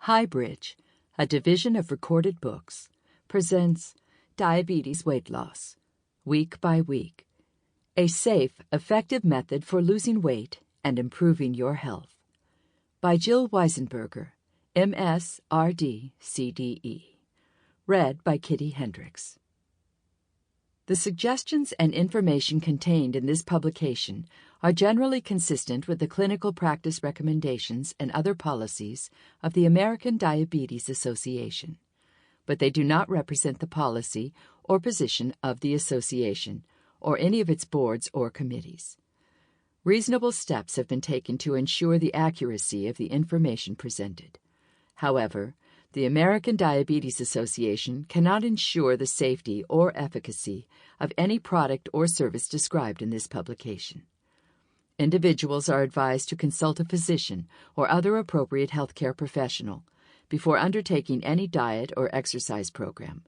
HighBridge, a division of Recorded Books, presents Diabetes Weight Loss, Week by Week, a safe, effective method for losing weight and improving your health. By Jill Weisenberger, MS.RD, CDE. Read by Kitty Hendrix. The suggestions and information contained in this publication are generally consistent with the clinical practice recommendations and other policies of the American Diabetes Association, but they do not represent the policy or position of the association or any of its boards or committees. Reasonable steps have been taken to ensure the accuracy of the information presented. However, the American Diabetes Association cannot ensure the safety or efficacy of any product or service described in this publication. Individuals are advised to consult a physician or other appropriate healthcare professional before undertaking any diet or exercise program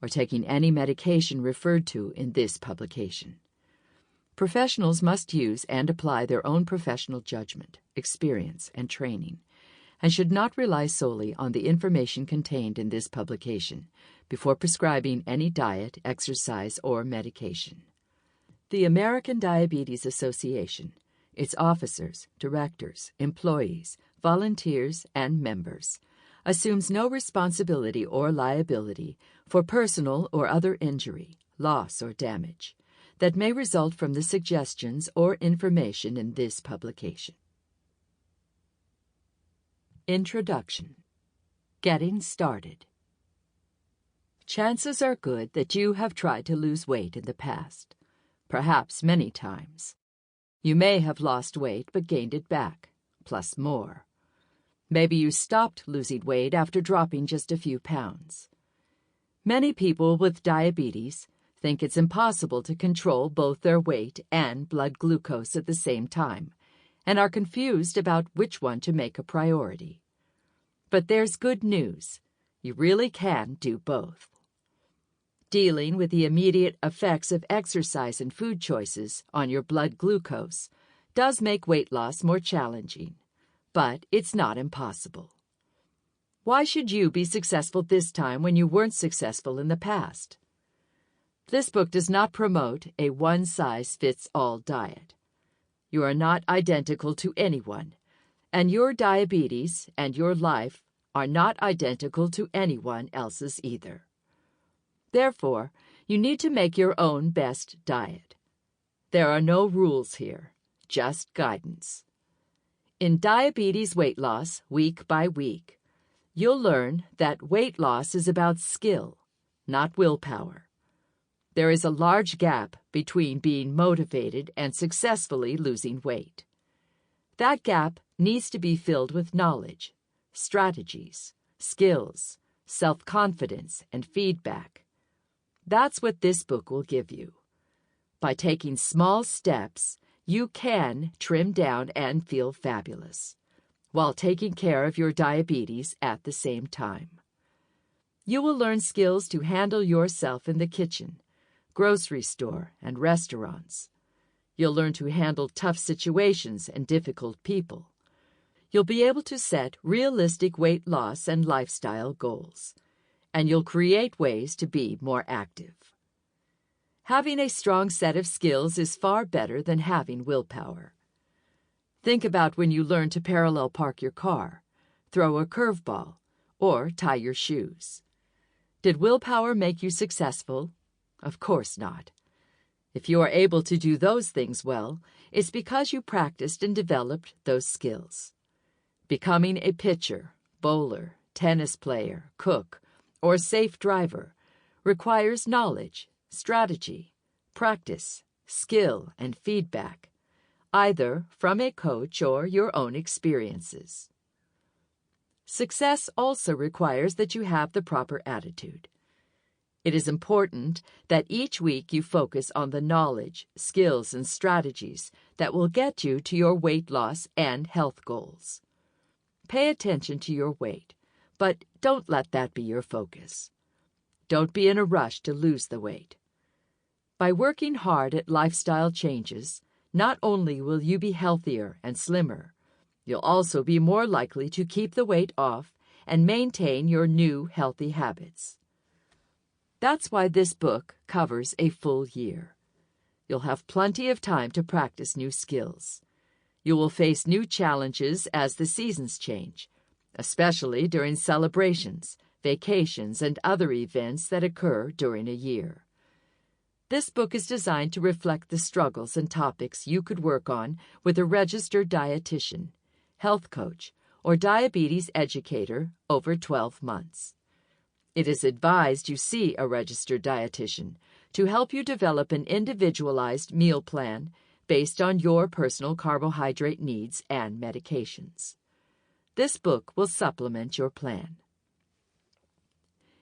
or taking any medication referred to in this publication. Professionals must use and apply their own professional judgment, experience, and training, and should not rely solely on the information contained in this publication before prescribing any diet, exercise, or medication. The American Diabetes Association, its officers, directors, employees, volunteers, and members, assumes no responsibility or liability for personal or other injury, loss, or damage that may result from the suggestions or information in this publication. Introduction. Getting started. Chances are good that you have tried to lose weight in the past, perhaps many times. You may have lost weight but gained it back, plus more. Maybe you stopped losing weight after dropping just a few pounds. Many people with diabetes think it's impossible to control both their weight and blood glucose at the same time, and are confused about which one to make a priority. But there's good news. You really can do both. Dealing with the immediate effects of exercise and food choices on your blood glucose does make weight loss more challenging, but it's not impossible. Why should you be successful this time when you weren't successful in the past? This book does not promote a one-size-fits-all diet. You are not identical to anyone, and your diabetes and your life are not identical to anyone else's either. Therefore, you need to make your own best diet. There are no rules here, just guidance. In Diabetes Weight Loss, Week by Week, you'll learn that weight loss is about skill, not willpower. There is a large gap between being motivated and successfully losing weight. That gap needs to be filled with knowledge, strategies, skills, self-confidence, and feedback. That's what this book will give you. By taking small steps, you can trim down and feel fabulous, while taking care of your diabetes at the same time. You will learn skills to handle yourself in the kitchen, grocery store, and restaurants. You'll learn to handle tough situations and difficult people. You'll be able to set realistic weight loss and lifestyle goals, and you'll create ways to be more active. Having a strong set of skills is far better than having willpower. Think about when you learned to parallel park your car, throw a curveball, or tie your shoes. Did willpower make you successful? Of course not. If you are able to do those things well, it's because you practiced and developed those skills. Becoming a pitcher, bowler, tennis player, cook, or safe driver requires knowledge, strategy, practice, skill, and feedback, either from a coach or your own experiences. Success also requires that you have the proper attitude. It is important that each week you focus on the knowledge, skills, and strategies that will get you to your weight loss and health goals. Pay attention to your weight, but don't let that be your focus. Don't be in a rush to lose the weight. By working hard at lifestyle changes, not only will you be healthier and slimmer, you'll also be more likely to keep the weight off and maintain your new healthy habits. That's why this book covers a full year. You'll have plenty of time to practice new skills. You will face new challenges as the seasons change, especially during celebrations, vacations, and other events that occur during a year. This book is designed to reflect the struggles and topics you could work on with a registered dietitian, health coach, or diabetes educator over 12 months. It is advised you see a registered dietitian to help you develop an individualized meal plan based on your personal carbohydrate needs and medications. This book will supplement your plan.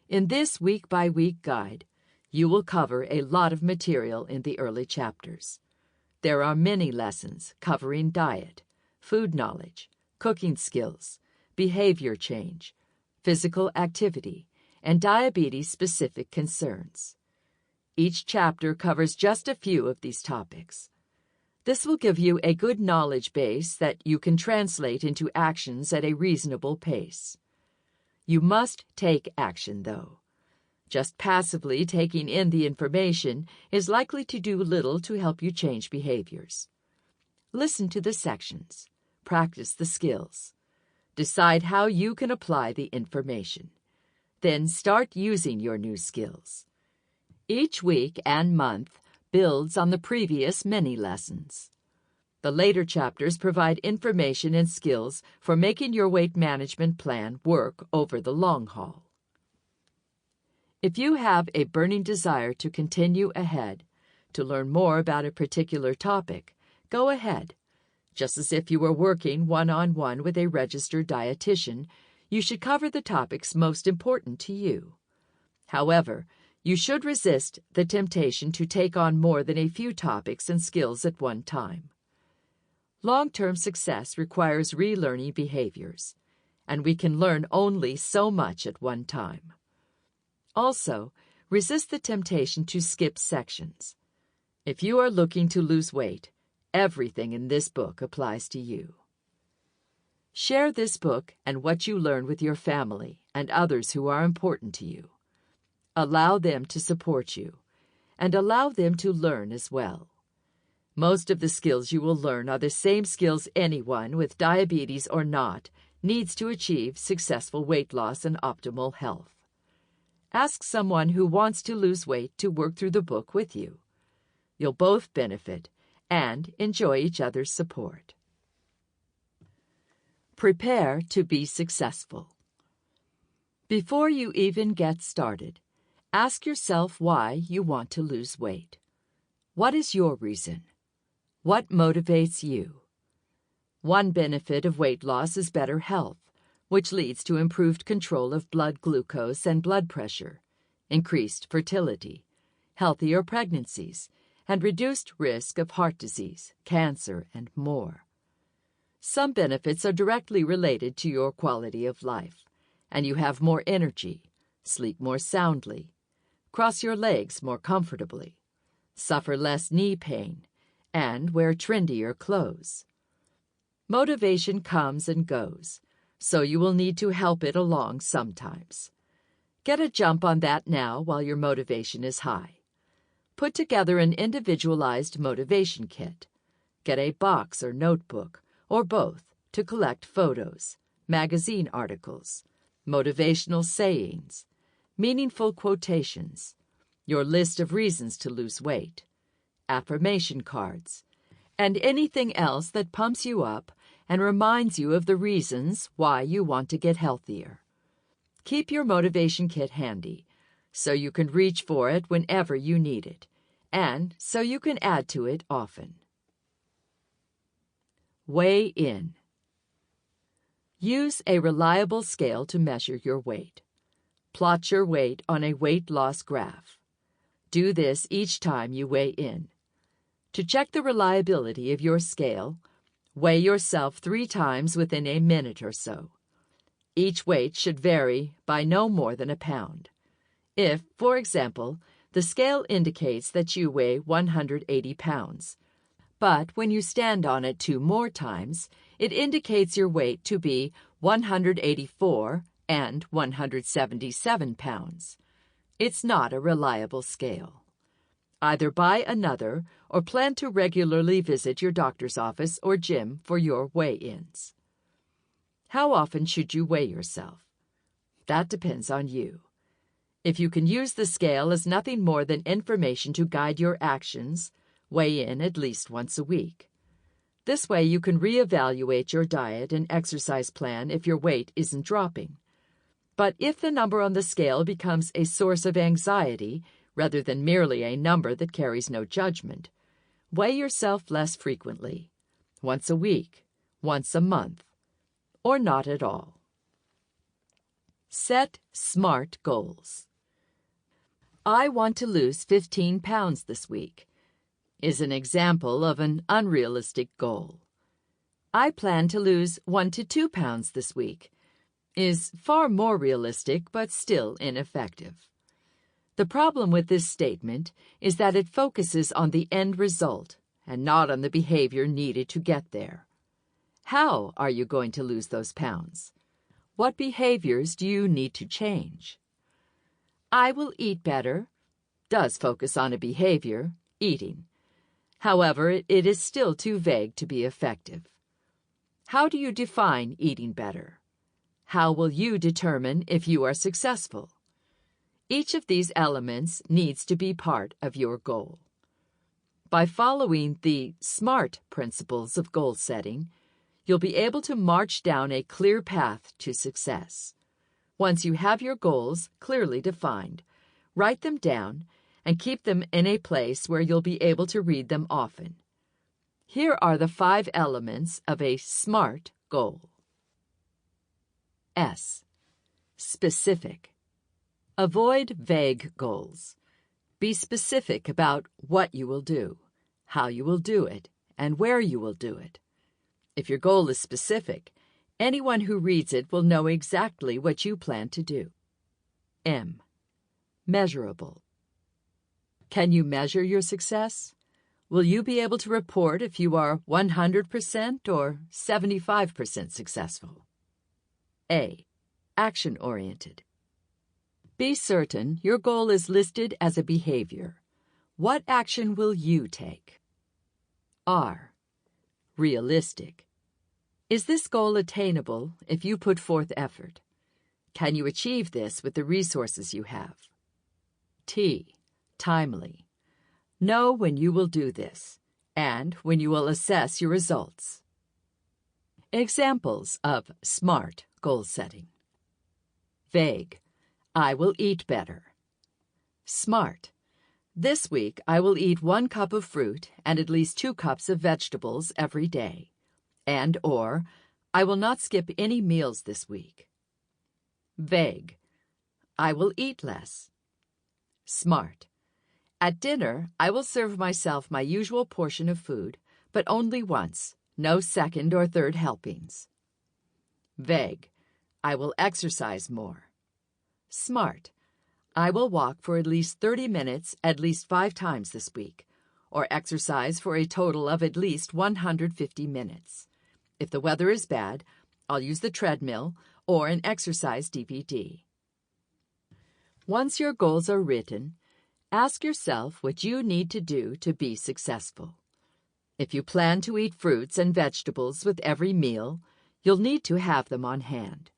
In this week-by-week guide, you will cover a lot of material in the early chapters. There are many lessons covering diet, food knowledge, cooking skills, behavior change, physical activity, and diabetes-specific concerns. Each chapter covers just a few of these topics. This will give you a good knowledge base that you can translate into actions at a reasonable pace. You must take action, though. Just passively taking in the information is likely to do little to help you change behaviors. Listen to the sections. Practice the skills. Decide how you can apply the information. Then start using your new skills. Each week and month builds on the previous many lessons. The later chapters provide information and skills for making your weight management plan work over the long haul. If you have a burning desire to continue ahead, to learn more about a particular topic, go ahead. Just as if you were working one-on-one with a registered dietitian, you should cover the topics most important to you. However, you should resist the temptation to take on more than a few topics and skills at one time. Long-term success requires relearning behaviors, and we can learn only so much at one time. Also, resist the temptation to skip sections. If you are looking to lose weight, everything in this book applies to you. Share this book and what you learn with your family and others who are important to you. Allow them to support you, and allow them to learn as well. Most of the skills you will learn are the same skills anyone, with diabetes or not, needs to achieve successful weight loss and optimal health. Ask someone who wants to lose weight to work through the book with you. You'll both benefit and enjoy each other's support. Prepare to be successful. Before you even get started, ask yourself why you want to lose weight. What is your reason? What motivates you? One benefit of weight loss is better health, which leads to improved control of blood glucose and blood pressure, increased fertility, healthier pregnancies, and reduced risk of heart disease, cancer, and more. Some benefits are directly related to your quality of life, and you have more energy, sleep more soundly, cross your legs more comfortably, suffer less knee pain, and wear trendier clothes. Motivation comes and goes, so you will need to help it along sometimes. Get a jump on that now while your motivation is high. Put together an individualized motivation kit. Get a box or notebook, or both, to collect photos, magazine articles, motivational sayings, meaningful quotations, your list of reasons to lose weight, affirmation cards, and anything else that pumps you up and reminds you of the reasons why you want to get healthier. Keep your motivation kit handy, so you can reach for it whenever you need it, and so you can add to it often. Weigh in. Use a reliable scale to measure your weight. Plot your weight on a weight loss graph. Do this each time you weigh in. To check the reliability of your scale, weigh yourself 3 times within a minute or so. Each weight should vary by no more than a pound. If, for example, the scale indicates that you weigh 180 pounds, but when you stand on it 2 more times, it indicates your weight to be 184 and 177 pounds. It's not a reliable scale. Either buy another or plan to regularly visit your doctor's office or gym for your weigh-ins. How often should you weigh yourself? That depends on you. If you can use the scale as nothing more than information to guide your actions, weigh in at least once a week. This way you can reevaluate your diet and exercise plan if your weight isn't dropping. But if the number on the scale becomes a source of anxiety rather than merely a number that carries no judgment, weigh yourself less frequently, once a week, once a month, or not at all. Set SMART goals. I want to lose 15 pounds this week is an example of an unrealistic goal. I plan to lose 1 to 2 pounds this week is far more realistic but still ineffective. The problem with this statement is that it focuses on the end result and not on the behavior needed to get there. How are you going to lose those pounds? What behaviors do you need to change? I will eat better does focus on a behavior, eating. However, it is still too vague to be effective. How do you define eating better? How will you determine if you are successful? Each of these elements needs to be part of your goal. By following the SMART principles of goal setting, you'll be able to march down a clear path to success. Once you have your goals clearly defined, write them down and keep them in a place where you'll be able to read them often. Here are the 5 elements of a SMART goal. S. Specific. Avoid vague goals. Be specific about what you will do, how you will do it, and where you will do it. If your goal is specific, anyone who reads it will know exactly what you plan to do. M. Measurable. Can you measure your success? Will you be able to report if you are 100% or 75% successful? A. Action-oriented. Be certain your goal is listed as a behavior. What action will you take? R. Realistic. Is this goal attainable if you put forth effort? Can you achieve this with the resources you have? T. Timely. Know when you will do this and when you will assess your results. Examples of SMART goal setting. Vague. I will eat better. SMART. This week I will eat 1 cup of fruit and at least 2 cups of vegetables every day. And/or, I will not skip any meals this week. Vague. I will eat less. SMART. At dinner, I will serve myself my usual portion of food, but only once, no second or third helpings. Vague. I will exercise more. SMART. I will walk for at least 30 minutes at least 5 times this week, or exercise for a total of at least 150 minutes. If the weather is bad, I'll use the treadmill or an exercise DVD. Once your goals are written, ask yourself what you need to do to be successful. If you plan to eat fruits and vegetables with every meal, you'll need to have them on hand.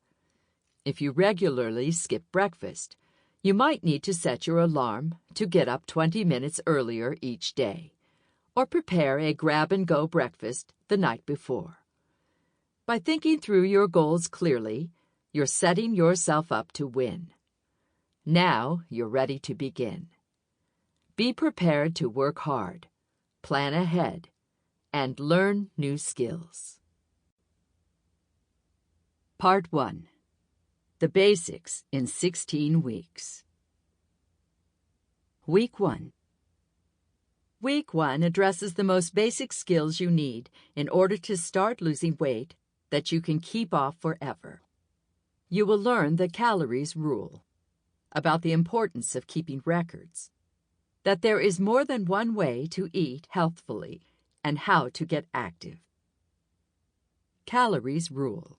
If you regularly skip breakfast, you might need to set your alarm to get up 20 minutes earlier each day, or prepare a grab-and-go breakfast the night before. By thinking through your goals clearly, you're setting yourself up to win. Now you're ready to begin. Be prepared to work hard, plan ahead, and learn new skills. Part 1. The Basics in 16 Weeks. Week 1. Week 1 addresses the most basic skills you need in order to start losing weight that you can keep off forever. You will learn the calories rule, about the importance of keeping records, that there is more than one way to eat healthfully, and how to get active. Calories rule.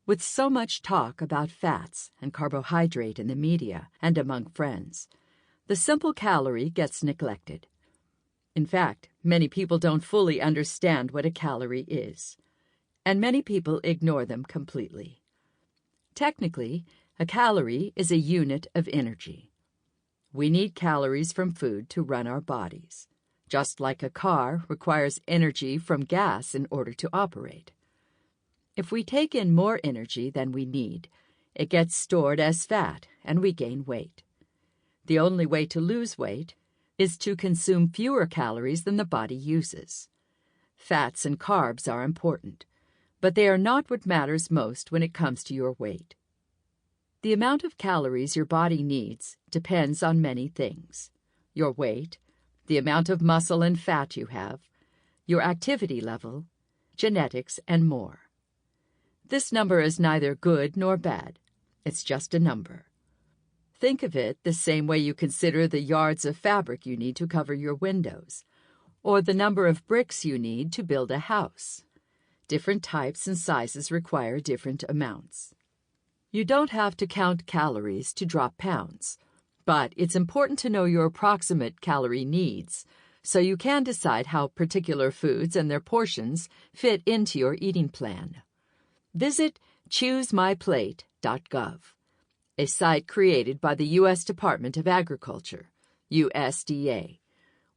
With so much talk about fats and carbohydrate in the media and among friends, the simple calorie gets neglected. In fact, many people don't fully understand what a calorie is, and many people ignore them completely. Technically, a calorie is a unit of energy. We need calories from food to run our bodies, just like a car requires energy from gas in order to operate. If we take in more energy than we need, it gets stored as fat and we gain weight. The only way to lose weight is to consume fewer calories than the body uses. Fats and carbs are important, but they are not what matters most when it comes to your weight. The amount of calories your body needs depends on many things: your weight, the amount of muscle and fat you have, your activity level, genetics, and more. This number is neither good nor bad. It's just a number. Think of it the same way you consider the yards of fabric you need to cover your windows, or the number of bricks you need to build a house. Different types and sizes require different amounts. You don't have to count calories to drop pounds, but it's important to know your approximate calorie needs so you can decide how particular foods and their portions fit into your eating plan. Visit ChooseMyPlate.gov, a site created by the U.S. Department of Agriculture, USDA,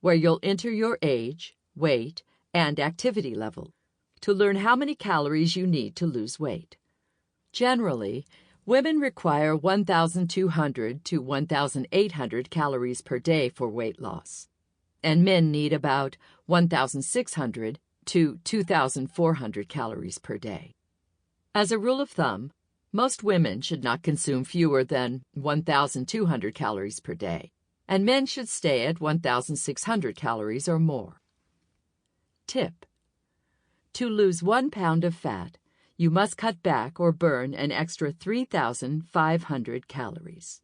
where you'll enter your age, weight, and activity level to learn how many calories you need to lose weight. Generally, women require 1,200 to 1,800 calories per day for weight loss, and men need about 1,600 to 2,400 calories per day. As a rule of thumb, most women should not consume fewer than 1,200 calories per day, and men should stay at 1,600 calories or more. Tip: to lose 1 pound of fat, you must cut back or burn an extra 3,500 calories.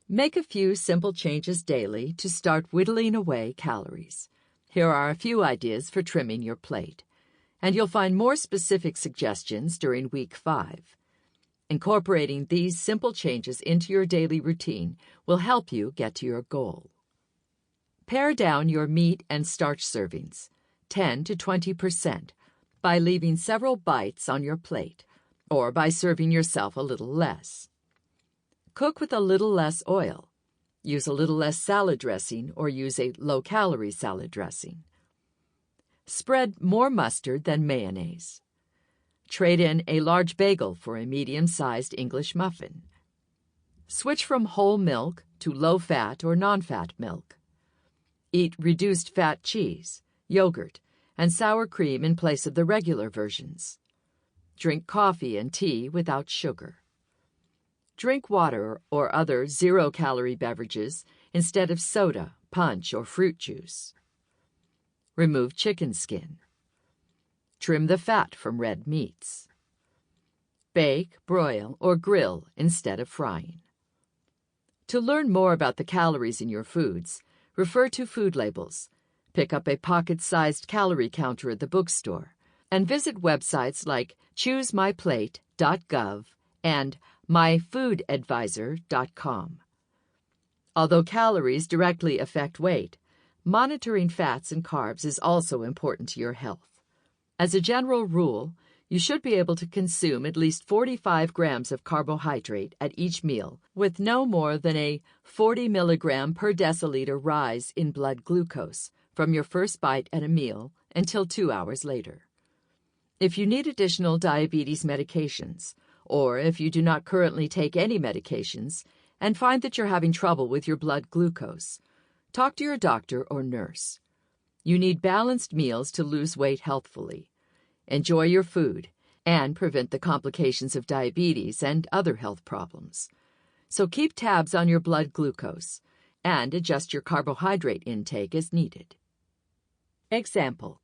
Make a few simple changes daily to start whittling away calories. Here are a few ideas for trimming your plate, and you'll find more specific suggestions during week 5. Incorporating these simple changes into your daily routine will help you get to your goal. Pare down your meat and starch servings, 10 to 20%, by leaving several bites on your plate, or by serving yourself a little less. Cook with a little less oil. Use a little less salad dressing or use a low-calorie salad dressing. Spread more mustard than mayonnaise. Trade in a large bagel for a medium-sized English muffin. Switch from whole milk to low-fat or non-fat milk. Eat reduced-fat cheese, yogurt, and sour cream in place of the regular versions. Drink coffee and tea without sugar. Drink water or other zero-calorie beverages instead of soda, punch, or fruit juice. Remove chicken skin. Trim the fat from red meats. Bake, broil, or grill instead of frying. To learn more about the calories in your foods, refer to food labels, pick up a pocket-sized calorie counter at the bookstore, and visit websites like ChooseMyPlate.gov and MyFoodAdvisor.com. Although calories directly affect weight, monitoring fats and carbs is also important to your health. As a general rule, you should be able to consume at least 45 grams of carbohydrate at each meal, with no more than a 40 milligram per deciliter rise in blood glucose from your first bite at a meal until 2 hours later. If you need additional diabetes medications, or if you do not currently take any medications and find that you're having trouble with your blood glucose, talk to your doctor or nurse. You need balanced meals to lose weight healthfully. Enjoy your food and prevent the complications of diabetes and other health problems. So keep tabs on your blood glucose and adjust your carbohydrate intake as needed. Example: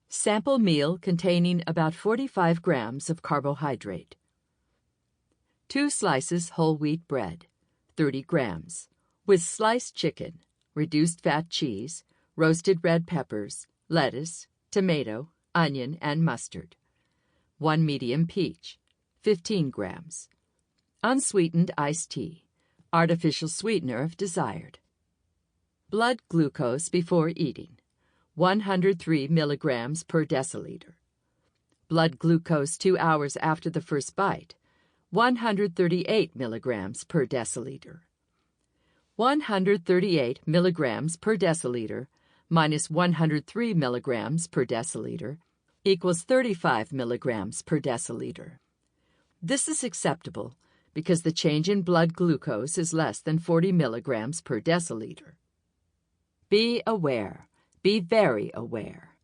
sample meal containing about 45 grams of carbohydrate. 2 slices whole wheat bread, 30 grams, with sliced chicken, reduced fat cheese, roasted red peppers, lettuce, tomato, onion, and mustard. 1 medium peach, 15 grams. Unsweetened iced tea, artificial sweetener if desired. Blood glucose before eating, 103 milligrams per deciliter. Blood glucose 2 hours after the first bite, 138 milligrams per deciliter. 138 milligrams per deciliter minus 103 milligrams per deciliter equals 35 milligrams per deciliter. This is acceptable because the change in blood glucose is less than 40 milligrams per deciliter. Be aware. Be very aware.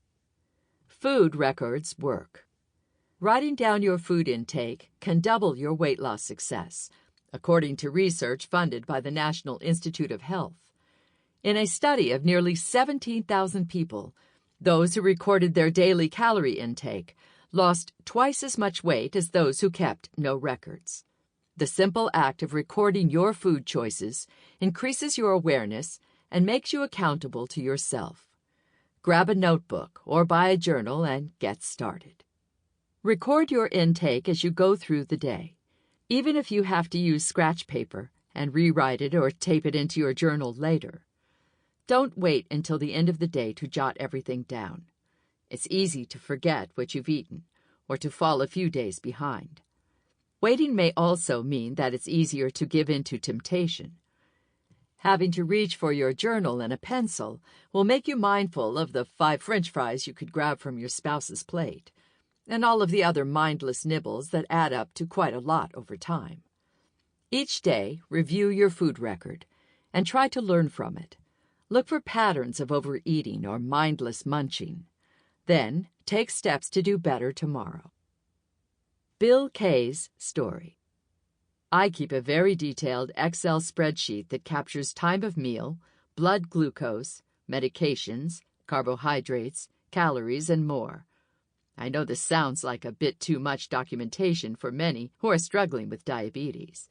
Food records work. Writing down your food intake can double your weight loss success, according to research funded by the National Institute of Health. In a study of nearly 17,000 people, those who recorded their daily calorie intake lost twice as much weight as those who kept no records. The simple act of recording your food choices increases your awareness and makes you accountable to yourself. Grab a notebook or buy a journal and get started. Record your intake as you go through the day, even if you have to use scratch paper and rewrite it or tape it into your journal later. Don't wait until the end of the day to jot everything down. It's easy to forget what you've eaten or to fall a few days behind. Waiting may also mean that it's easier to give in to temptation. Having to reach for your journal and a pencil will make you mindful of the 5 French fries you could grab from your spouse's plate, and all of the other mindless nibbles that add up to quite a lot over time. Each day, review your food record and try to learn from it. Look for patterns of overeating or mindless munching. Then, take steps to do better tomorrow. Bill K's story. I keep a very detailed Excel spreadsheet that captures time of meal, blood glucose, medications, carbohydrates, calories, and more. I know this sounds like a bit too much documentation for many who are struggling with diabetes.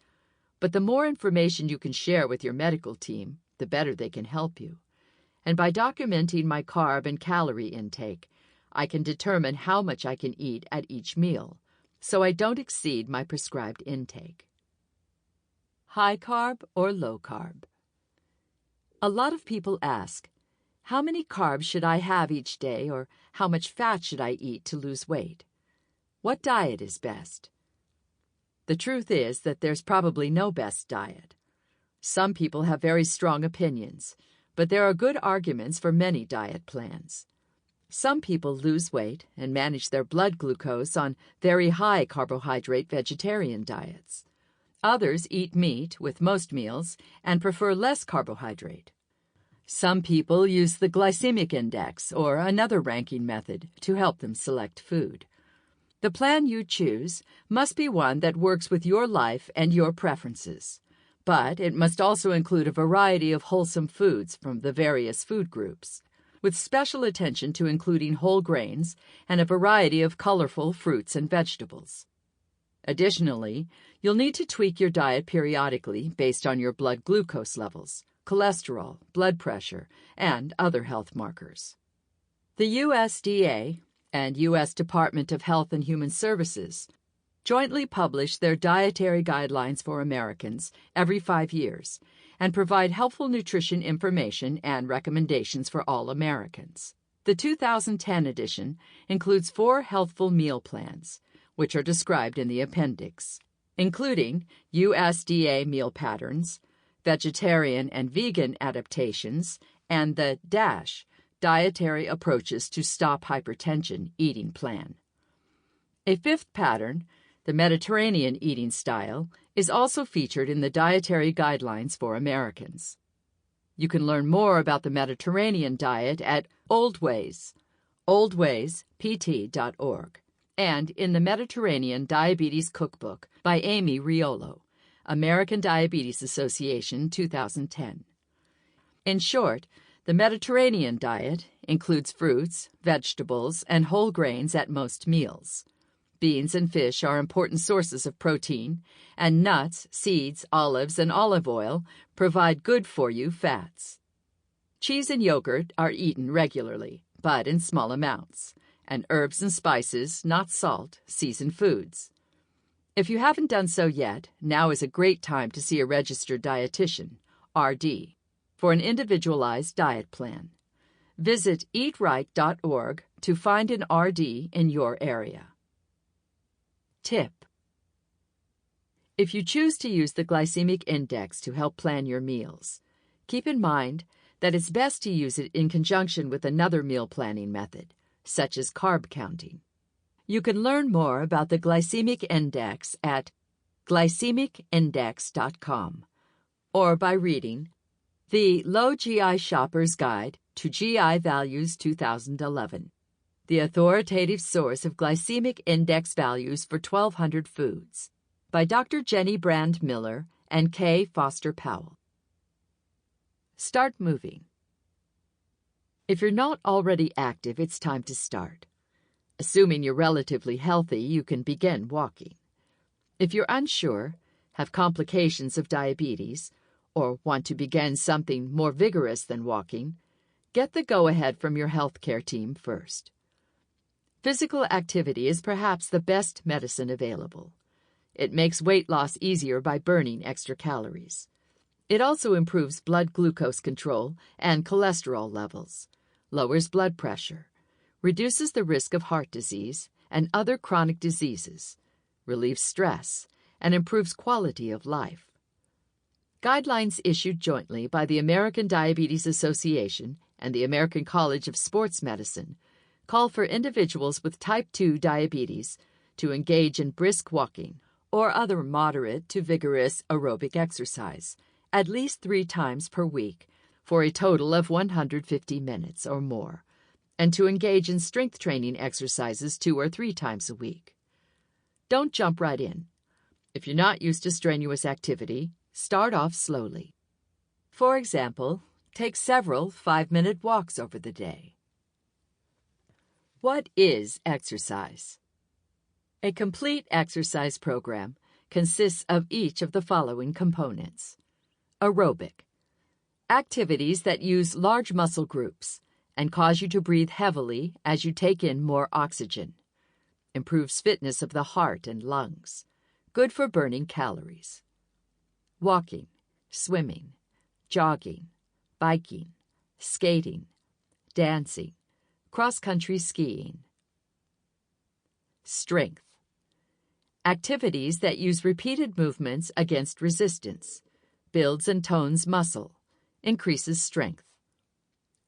But the more information you can share with your medical team, the better they can help you. And by documenting my carb and calorie intake, I can determine how much I can eat at each meal, so I don't exceed my prescribed intake. High carb or low carb? A lot of people ask, how many carbs should I have each day, or how much fat should I eat to lose weight? What diet is best? The truth is that there's probably no best diet. Some people have very strong opinions, but there are good arguments for many diet plans. Some people lose weight and manage their blood glucose on very high carbohydrate vegetarian diets. Others eat meat with most meals and prefer less carbohydrate. Some people use the glycemic index or another ranking method to help them select food. The plan you choose must be one that works with your life and your preferences, but it must also include a variety of wholesome foods from the various food groups, with special attention to including whole grains and a variety of colorful fruits and vegetables. Additionally, you'll need to tweak your diet periodically based on your blood glucose levels, cholesterol, blood pressure, and other health markers. The USDA and U.S. Department of Health and Human Services jointly publish their dietary guidelines for Americans every 5 years and provide helpful nutrition information and recommendations for all Americans. The 2010 edition includes 4 healthful meal plans, which are described in the appendix, including USDA meal patterns, vegetarian and vegan adaptations, and the DASH, Dietary Approaches to Stop Hypertension eating plan. A 5th pattern, the Mediterranean eating style, is also featured in the Dietary Guidelines for Americans. You can learn more about the Mediterranean diet at oldwayspt.org, and in the Mediterranean Diabetes Cookbook by Amy Riolo, American Diabetes Association, 2010. In short, the Mediterranean diet includes fruits, vegetables, and whole grains at most meals. Beans and fish are important sources of protein, and nuts, seeds, olives, and olive oil provide good-for-you fats. Cheese and yogurt are eaten regularly, but in small amounts, and herbs and spices, not salt, seasoned foods. If you haven't done so yet, now is a great time to see a registered dietitian, RD, for an individualized diet plan. Visit eatright.org to find an RD in your area. Tip: if you choose to use the glycemic index to help plan your meals, keep in mind that it's best to use it in conjunction with another meal planning method, such as carb counting. You can learn more about the glycemic index at glycemicindex.com or by reading The Low GI Shopper's Guide to GI Values 2011, the authoritative source of glycemic index values for 1,200 foods, by Dr. Jenny Brand Miller and K. Foster Powell. Start moving. If you're not already active, it's time to start. Assuming you're relatively healthy, you can begin walking. If you're unsure, have complications of diabetes, or want to begin something more vigorous than walking, get the go-ahead from your healthcare team first. Physical activity is perhaps the best medicine available. It makes weight loss easier by burning extra calories. It also improves blood glucose control and cholesterol levels, lowers blood pressure, reduces the risk of heart disease and other chronic diseases, relieves stress, and improves quality of life. Guidelines issued jointly by the American Diabetes Association and the American College of Sports Medicine call for individuals with type 2 diabetes to engage in brisk walking or other moderate to vigorous aerobic exercise at least 3 times per week for a total of 150 minutes or more, and to engage in strength training exercises 2 or 3 times a week. Don't jump right in. If you're not used to strenuous activity, start off slowly. For example, take several 5-minute walks over the day. What is exercise? A complete exercise program consists of each of the following components. Aerobic. Activities that use large muscle groups and cause you to breathe heavily as you take in more oxygen. Improves fitness of the heart and lungs. Good for burning calories. Walking, swimming, jogging, biking, skating, dancing, cross-country skiing. Strength. Activities that use repeated movements against resistance. Builds and tones muscle. Increases strength.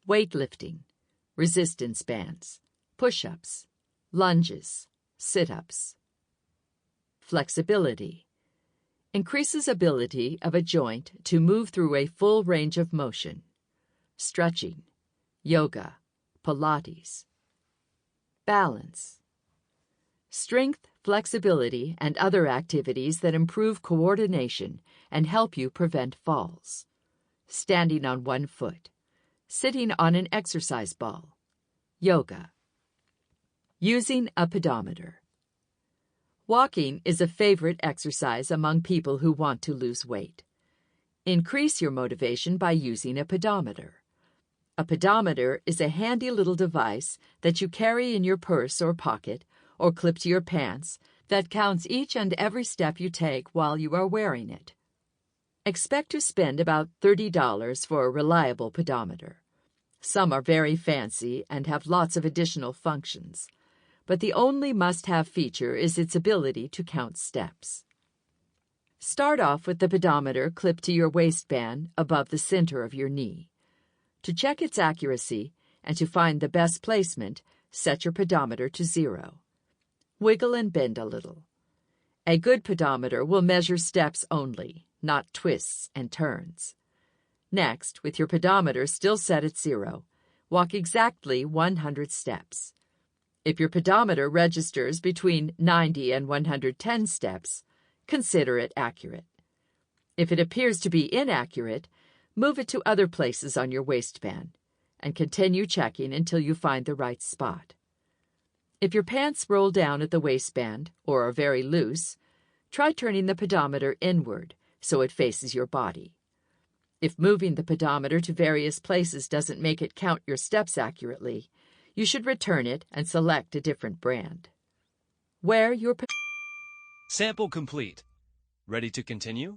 Weightlifting, resistance bands, push-ups, lunges, sit-ups. Flexibility. Increases ability of a joint to move through a full range of motion. Stretching, yoga, Pilates. Balance. Strength, flexibility, and other activities that improve coordination and help you prevent falls. Standing on one foot. Sitting on an exercise ball. Yoga. Using a pedometer. Walking is a favorite exercise among people who want to lose weight. Increase your motivation by using a pedometer. A pedometer is a handy little device that you carry in your purse or pocket or clip to your pants that counts each and every step you take while you are wearing it. Expect to spend about $30 for a reliable pedometer. Some are very fancy and have lots of additional functions, but the only must-have feature is its ability to count steps. Start off with the pedometer clipped to your waistband above the center of your knee. To check its accuracy and to find the best placement, set your pedometer to 0. Wiggle and bend a little. A good pedometer will measure steps only, not twists and turns. Next, with your pedometer still set at 0, walk exactly 100 steps. If your pedometer registers between 90 and 110 steps, consider it accurate. If it appears to be inaccurate, move it to other places on your waistband and continue checking until you find the right spot. If your pants roll down at the waistband or are very loose, try turning the pedometer inward so it faces your body. If moving the pedometer to various places doesn't make it count your steps accurately, You should return it and select a different brand. Wear your... Sample complete. Ready to continue?